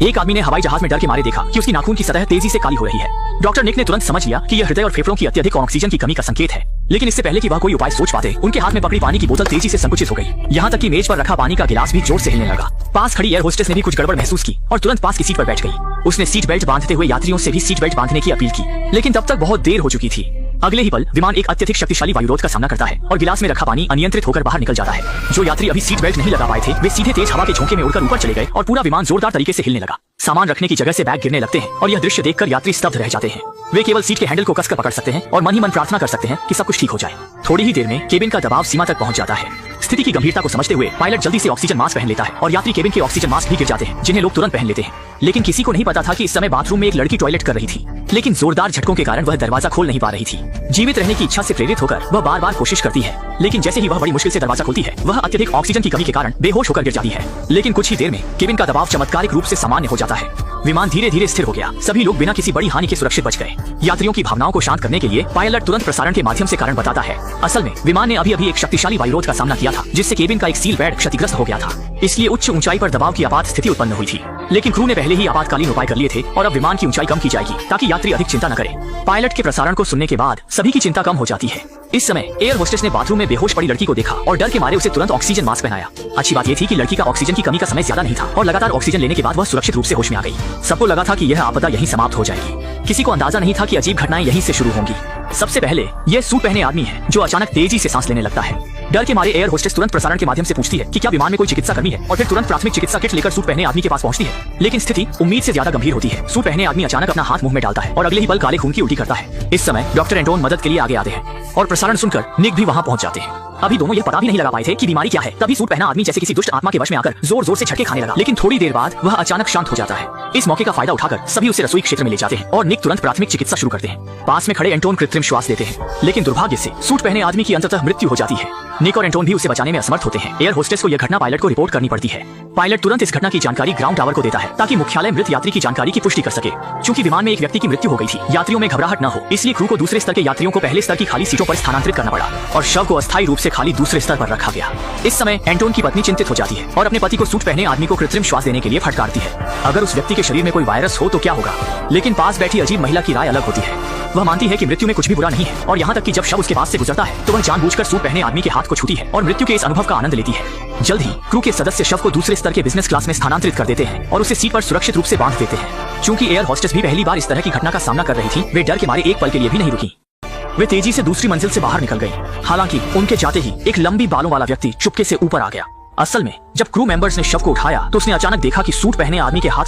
एक आदमी ने हवाई जहाज में डर के मारे देखा कि उसकी नाखून की सतह तेजी से काली हो रही है। डॉक्टर निक ने तुरंत समझ लिया कि यह हृदय और फेफड़ों की अत्यधिक ऑक्सीजन की कमी का संकेत है। लेकिन इससे पहले कि वह कोई उपाय सोच पाते, उनके हाथ में पकड़ी पानी की बोतल तेजी से संकुचित हो गई। यहाँ तक कि मेज पर रखा पानी का गिलास भी जोर से हिलने लगा। पास खड़ी एयर होस्टेस ने भी कुछ गड़बड़ महसूस की और तुरंत पास की सीट पर बैठ गई। उसने सीट बेल्ट बांधते हुए यात्रियों से भी सीट बेल्ट बांधने की अपील की, लेकिन तब तक बहुत देर हो चुकी थी। अगले ही पल विमान एक अत्यधिक शक्तिशाली वायुरोध का सामना करता है और गिलास में रखा पानी अनियंत्रित होकर बाहर निकल जाता है। जो यात्री अभी सीट बेल्ट नहीं लगा पाए थे, वे सीधे तेज हवा के झोंके में उड़कर ऊपर चले गए और पूरा विमान जोरदार तरीके से हिलने लगा। सामान रखने की जगह से बैग गिरने लगते हैं और यह दृश्य देखकर यात्री स्तब्ध रह जाते हैं। वे केवल सीट के हैंडल को कसकर पकड़ सकते हैं और मन ही मन प्रार्थना कर सकते हैं कि सब कुछ ठीक हो जाए। थोड़ी ही देर में केबिन का दबाव सीमा तक पहुंच जाता है। स्थिति की गंभीरता को समझते हुए पायलट जल्दी से ऑक्सीजन मास्क पहन लेता है और यात्री केबिन के ऑक्सीजन मास्क भी गिर जाते हैं, जिन्हें लोग तुरंत पहन लेते हैं। लेकिन किसी को नहीं पता था कि इस समय बाथरूम में एक लड़की टॉयलेट कर रही थी, लेकिन जोरदार झटकों के कारण वह दरवाजा खोल नहीं पा रही थी। जीवित रहने की इच्छा से प्रेरित होकर वह बार बार कोशिश करती है, लेकिन जैसे ही वह बड़ी मुश्किल से दरवाजा खोलती है, वह अत्यधिक ऑक्सीजन की कमी के कारण बेहोश होकर गिर जाती है। लेकिन कुछ ही देर में केबिन का दबाव चमत्कारिक रूप से सामान्य हो जाता है। विमान धीरे धीरे स्थिर हो गया। सभी लोग बिना किसी बड़ी हानि के सुरक्षित बच गए। यात्रियों की भावनाओं को शांत करने के लिए पायलट तुरंत प्रसारण के माध्यम से कारण बताता है। असल में विमान ने अभी एक शक्तिशाली वायुरोध का सामना किया था, जिससे केबिन का एक सील पैड क्षतिग्रस्त हो गया था। इसलिए उच्च ऊंचाई पर दबाव की आपात स्थिति उत्पन्न हुई थी। लेकिन क्रू ने पहले ही आपातकालीन उपाय कर लिए थे और अब विमान की ऊंचाई कम की जाएगी ताकि यात्री अधिक चिंता न करें। पायलट के प्रसारण को सुनने के बाद सभी की चिंता कम हो जाती है। इस समय एयर होस्टेस ने बाथरूम में बेहोश पड़ी लड़की को देखा और डर के मारे उसे तुरंत ऑक्सीजन मास्क पहनाया। अच्छी बात यह थी कि लड़की का ऑक्सीजन की कमी का समय ज्यादा नहीं था और लगातार ऑक्सीजन लेने के बाद वह सुरक्षित रूप से होश में आ गई। सबको लगा था कि यह आपदा यहीं समाप्त हो जाएगी। किसी को अंदाजा नहीं था कि अजीब घटनाएं यहीं से शुरू होंगी। सबसे पहले यह सूट पहने आदमी है जो अचानक तेजी से सांस लेने लगता है। डर के मारे एयर होस्टेस तुरंत प्रसारण के माध्यम से पूछती है कि क्या विमान में कोई चिकित्सा कर्मी है और फिर तुरंत प्राथमिक चिकित्सा किट लेकर सूट पहने आदमी के पास पहुंचती है। लेकिन स्थिति उम्मीद से ज्यादा गंभीर होती है। सूट पहने आदमी अचानक अपना हाथ मुंह में डालता है और अगले ही पल काले खून की उल्टी करता है। इस समय डॉक्टर एंटोन मदद के लिए आगे आते हैं और प्रसारण सुनकर निक भी वहां पहुंच जाते हैं। अभी दोनों यह पता भी नहीं लगा पाए थे कि बीमारी क्या है। तभी सूट पहना आदमी जैसे किसी दुष्ट आत्मा के वश में आकर जोर जोर से झटके खाने लगा। लेकिन थोड़ी देर बाद वह अचानक शांत हो जाता है। इस मौके का फायदा उठाकर सभी उसे रसोई क्षेत्र में ले जाते हैं और निक तुरंत प्राथमिक चिकित्सा शुरू करते हैं। पास में खड़े एंटोन कृत्रिम श्वास देते हैं, लेकिन दुर्भाग्य से सूट पहने आदमी की अंततः मृत्यु हो जाती है। निक और एंटोन भी उसे बचाने में असमर्थ होते हैं। एयर होस्टेस को यह घटना पायलट को रिपोर्ट करनी पड़ती है। पायलट तुरंत इस घटना की जानकारी ग्राउंड टावर को देता है ताकि मुख्यालय मृत यात्री की जानकारी की पुष्टि कर सके। चूंकि विमान में एक व्यक्ति की मृत्यु हो गई थी, यात्रियों में घबराहट न हो, इसलिए क्रू को दूसरे स्तर के यात्रियों को पहले स्तर की खाली सीटों पर स्थानांतरित करना पड़ा और शव को अस्थायी रूप से खाली दूसरे स्तर पर रखा गया। इस समय एंटोन की पत्नी चिंतित हो जाती है और अपने पति को सूट पहने आदमी को कृत्रिम श्वास देने के लिए फटकारती है। अगर उस व्यक्ति के शरीर में कोई वायरस हो तो क्या होगा? लेकिन पास बैठी अजीब महिला की राय अलग होती है। वह मानती है कि मृत्यु में कुछ भी बुरा नहीं है और यहाँ तक कि जब शव उसके पास से गुजरता है तो वह जानबूझकर सूट पहने आदमी के हाथ को छूती है और मृत्यु के इस अनुभव का आनंद लेती है। जल्द ही क्रू के सदस्य शव को दूसरे स्तर के बिजनेस क्लास में स्थानांतरित कर देते हैं और उसे सीट पर सुरक्षित रूप से बांध देते हैं। चूंकि एयर होस्टेस भी पहली बार इस तरह की घटना का सामना कर रही थी, वे डर के मारे एक पल के लिए भी नहीं रुकी। वे तेजी से दूसरी मंजिल से बाहर निकल गई। हालांकि उनके जाते ही एक लंबी बालों वाला व्यक्ति चुपके से ऊपर आ गया। असल में जब क्रू मेंबर्स ने शव को उठाया तो उसने अचानक देखा कि सूट पहने आदमी के हाथ